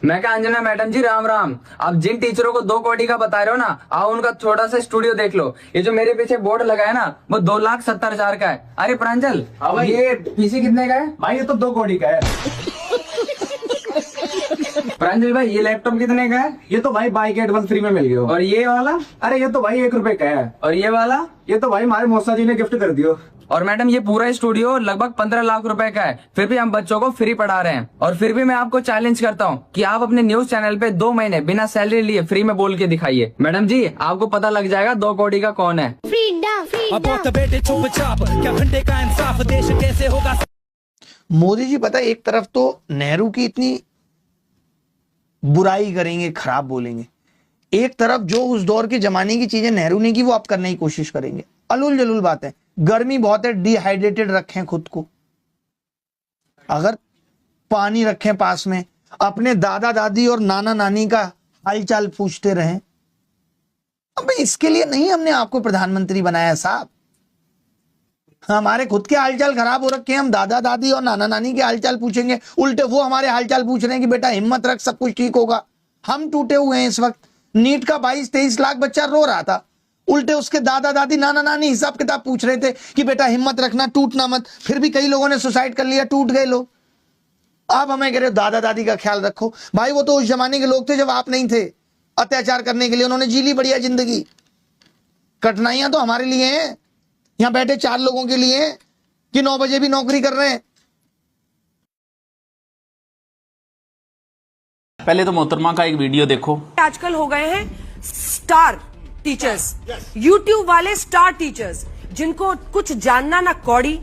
मैं कहा अंजना मैडम जी राम राम। आप जिन टीचरों को 2 कौड़ी का बता रहे हो ना, आओ उनका छोटा सा स्टूडियो देख लो। ये जो मेरे पीछे बोर्ड लगा है ना, वो 2,70,000 का है। अरे प्रांजल, ये पीसी कितने का है? भाई ये तो 2 कौड़ी का है। प्रांजल भाई, ये लैपटॉप कितने का है? ये तो भाई बाई गेट 1 फ्री में मिल गया। और ये वाला? अरे ये तो भाई 1 रुपए का है। और ये वाला? ये तो भाई हमारे मौसा जी ने गिफ्ट कर दियो। और मैडम ये पूरा स्टूडियो लगभग 15 लाख रुपए का है, फिर भी हम बच्चों को फ्री पढ़ा रहे हैं। और फिर भी मैं आपको चैलेंज करता हूँ कि आप अपने न्यूज चैनल पे 2 महीने बिना सैलरी लिए फ्री में बोल के दिखाइए। मैडम जी, आपको पता लग जाएगा 2 कौड़ी का कौन है। मोदी जी पता है, एक तरफ तो नेहरू की इतनी बुराई करेंगे, खराब बोलेंगे, एक तरफ जो उस दौर के जमाने की चीजें नेहरू ने की वो आप करने की कोशिश करेंगे। अलूल जलूल बात है। गर्मी बहुत है, डिहाइड्रेटेड रखें खुद को। अगर पानी रखें पास में, अपने दादा दादी और नाना नानी का हालचाल पूछते रहें। अब इसके लिए नहीं हमने आपको प्रधानमंत्री बनाया साहब। हमारे खुद के हालचाल खराब हो रखे हैं, हम दादा दादी और नाना नानी के हालचाल पूछेंगे, उल्टे वो हमारे हालचाल पूछ रहे हैं कि बेटा हिम्मत रख, सब कुछ ठीक होगा। हम टूटे हुए हैं इस वक्त। नीट का 22-23 लाख बच्चा रो रहा था, उल्टे उसके दादा दादी नाना नानी हिसाब किताब पूछ रहे थे कि बेटा हिम्मत रखना, टूटना मत। फिर भी कई लोगों ने सुसाइड कर लिया, टूट गए लोग। आप हमें कह रहे हो दादा दादी का ख्याल रखो। भाई वो तो उस जमाने के लोग थे जब आप नहीं थे, अत्याचार करने के लिए। उन्होंने जी ली बढ़िया जिंदगी। कठिनाइयां तो हमारे लिए हैं, यहां बैठे 4 लोगों के लिए कि 9 बजे भी नौकरी कर रहे हैं। पहले तो मोहतरमा का एक वीडियो देखो। आजकल हो गए हैं स्टार टीचर्स, यूट्यूब वाले स्टार टीचर्स, जिनको कुछ जानना ना कौड़ी,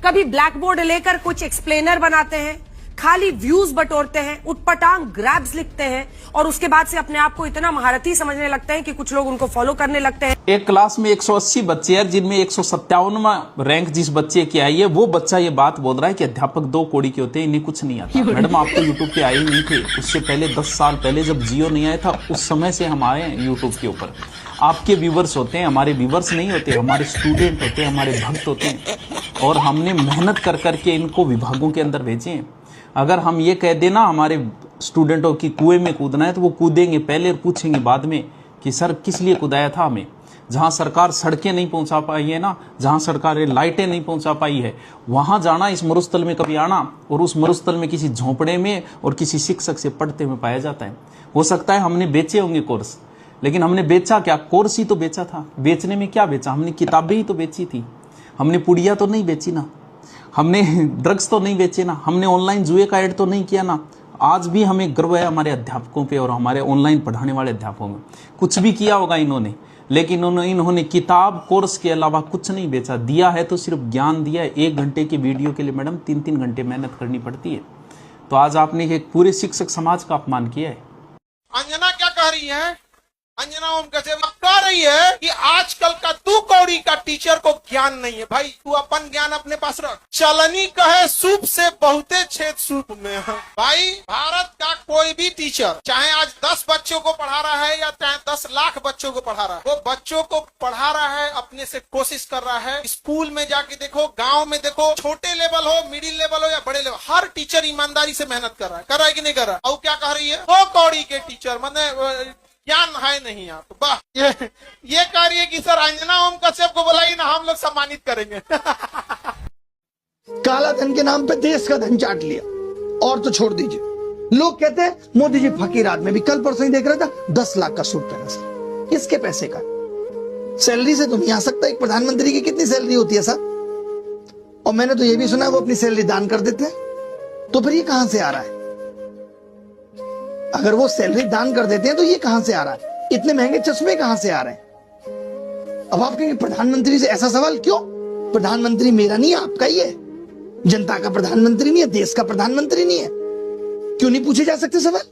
कभी ब्लैक बोर्ड लेकर कुछ एक्सप्लेनर बनाते हैं, खाली व्यूज बटोरते हैं, उटपटांग ग्रैब्स लिखते हैं और उसके बाद से अपने आप को इतना महारथी समझने लगते हैं कि कुछ लोग उनको फॉलो करने लगते हैं। एक क्लास में 180 बच्चे हैं, जिनमें 157वां रैंक जिस बच्चे की आई है, वो बच्चा ये बात बोल रहा है कि अध्यापक 2 कौड़ी के होते हैं, इन्हें कुछ नहीं आता। मैडम आप तो यूट्यूब पे आए ही नहीं थे। उससे पहले 10 साल पहले जब जियो नहीं आया था, उस समय से हम आए हैं यूट्यूब के ऊपर। आपके व्यूवर्स होते हैं, हमारे व्यूवर्स नहीं होते, हमारे स्टूडेंट होते हैं, हमारे भक्त होते हैं। और हमने मेहनत कर करके इनको विभागों के अंदर भेजे हैं। अगर हम ये कह देना हमारे स्टूडेंटों की कुएं में कूदना है, तो वो कूदेंगे पहले और पूछेंगे बाद में कि सर किस लिए कूदाया था हमें। जहां सरकार सड़कें नहीं पहुंचा पाई है ना, जहां सरकार लाइटें नहीं पहुंचा पाई है, वहां जाना, इस मरुस्थल में कभी आना, और उस मरुस्थल में किसी झोंपड़े में और किसी शिक्षक से पढ़ते हुए पाया जाता है। हो सकता है हमने बेचे होंगे कोर्स, लेकिन हमने बेचा क्या? कोर्स ही तो बेचा था। बेचने में क्या बेचा? हमने किताबें ही तो बेची थी। हमने पुड़िया तो नहीं बेची ना, हमने ड्रग्स तो नहीं बेचे ना, हमने ऑनलाइन जुए का ऐड तो नहीं किया ना। आज भी हमें गर्व है हमारे अध्यापकों पे और हमारे ऑनलाइन पढ़ाने वाले अध्यापकों में। कुछ भी किया होगा इन्होंने, लेकिन इन्होंने किताब कोर्स के अलावा कुछ नहीं बेचा। दिया है तो सिर्फ ज्ञान दिया है। 1 घंटे की वीडियो के लिए मैडम 3-3 घंटे मेहनत करनी पड़ती है। तो आज आपने एक पूरे शिक्षक समाज का अपमान किया है। अंजना क्या कह रही है? अंजना ओम कैसे कह रही है कि आजकल का 2 कौड़ी का टीचर को ज्ञान नहीं है। भाई तू अपन ज्ञान अपने पास रख। चलनी कहे सूप से बहुते छेद सूप में है। भाई भारत का कोई भी टीचर, चाहे आज 10 बच्चों को पढ़ा रहा है या चाहे 10 लाख बच्चों को पढ़ा रहा है, वो बच्चों को पढ़ा रहा है, अपने से कोशिश कर रहा है। स्कूल में जाके देखो, गाँव में देखो, छोटे लेवल हो, मिडिल लेवल हो या बड़े लेवल, हर टीचर ईमानदारी से मेहनत कर रहा है कि नहीं कर रहा है? और क्या कह रही है? 2 कौड़ी के टीचर मतलब ज्ञान है नहीं। आप वाह, ये कह रही है कि सर अंजना ओम कश्यप को बुलाइए ना, हम लोग सम्मानित करेंगे। काला धन के नाम पे देश का धन चाट लिया और तो छोड़ दीजिए। लोग कहते हैं मोदी जी फकीर आदमी। भी कल परसों ही देख रहा था 10 लाख का सूट पहना सर, किसके पैसे का? सैलरी से तो नहीं आ सकता। एक प्रधानमंत्री की कितनी सैलरी होती है सर? और मैंने तो ये भी सुना है वो अपनी सैलरी दान कर देते हैं। तो फिर ये कहां से आ रहा है? अगर वो सैलरी दान कर देते हैं तो ये कहां से आ रहा है? इतने महंगे चश्मे कहां से आ रहे हैं? अब आप कहेंगे प्रधानमंत्री से ऐसा सवाल क्यों? प्रधानमंत्री मेरा नहीं है, आपका ही है। जनता का प्रधानमंत्री नहीं है, देश का प्रधानमंत्री नहीं है। क्यों नहीं पूछे जा सकते सवाल?